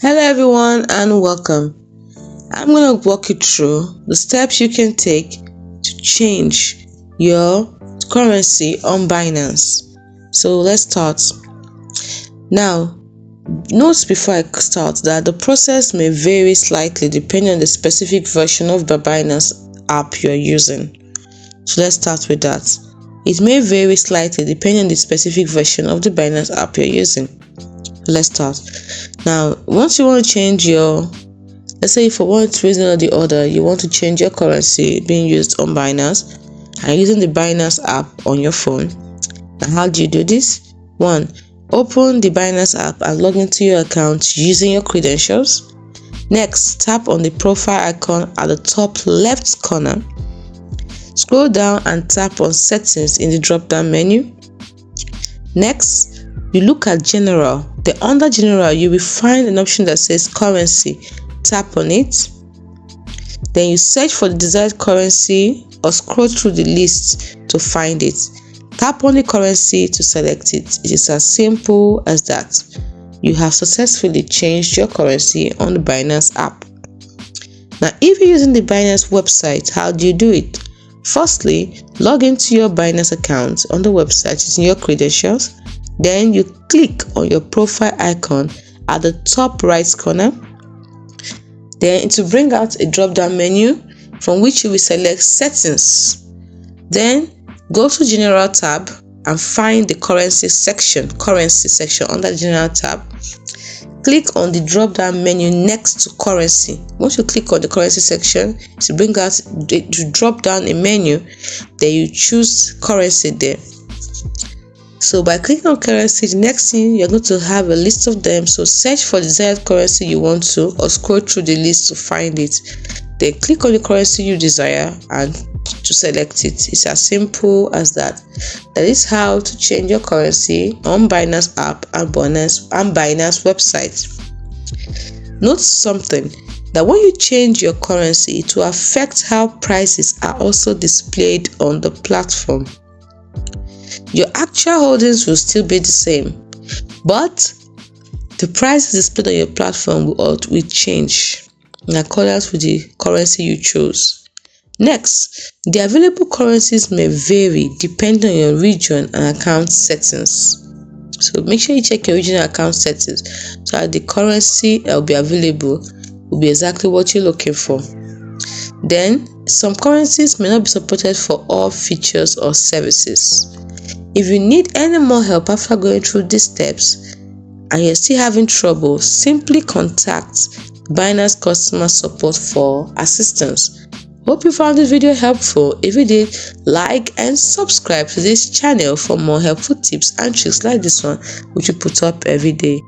Hello everyone and welcome. I'm going to walk you through the steps you can take to change your currency on Binance. So let's start. Now, note before I start that the process may vary slightly depending on the specific version of the Binance app you're using. So let's start with that. It may vary slightly depending on the specific version of the Binance app you're using. Let's start. Now, once you want to change let's say for one reason or the other, you want to change your currency being used on Binance and using the Binance app on your phone. And how do you do this? 1. Open the Binance app and log into your account using your credentials. Next, tap on the profile icon at the top left corner. Scroll down and tap on Settings in the drop-down menu. Next, you look at General. Under General, you will find an option that says Currency. Tap on it. Then you search for the desired currency or scroll through the list to find it. Tap on the currency to select it. It is as simple as that. You have successfully changed your currency on the Binance app. Now, if you're using the Binance website, how do you do it? Firstly, log into your Binance account on the website using your credentials. Then you click on your profile icon at the top right corner. Then it will bring out a drop-down menu from which you will select Settings. Then go to General tab and find the Currency section under the General tab. Click on the drop-down menu next to Currency. Once you click on the Currency section, it will bring out to drop down a menu. Then you choose Currency there. So by clicking on currency, the next thing you're going to have a list of them. So search for the desired currency you want to, or scroll through the list to find it. Then click on the currency you desire and to select it. It's as simple as that. That is how to change your currency on Binance app and Binance website. Note something, that when you change your currency, it will affect how prices are also displayed on the platform. Your actual holdings will still be the same, but the prices displayed on your platform will change in accordance with the currency you chose. Next, the available currencies may vary depending on your region and account settings. So make sure you check your regional account settings so that the currency that will be available will be exactly what you're looking for. Then, some currencies may not be supported for all features or services. If you need any more help after going through these steps and you're still having trouble, simply contact Binance customer support for assistance. Hope you found this video helpful. If you did, like and subscribe to this channel for more helpful tips and tricks like this one which we put up every day.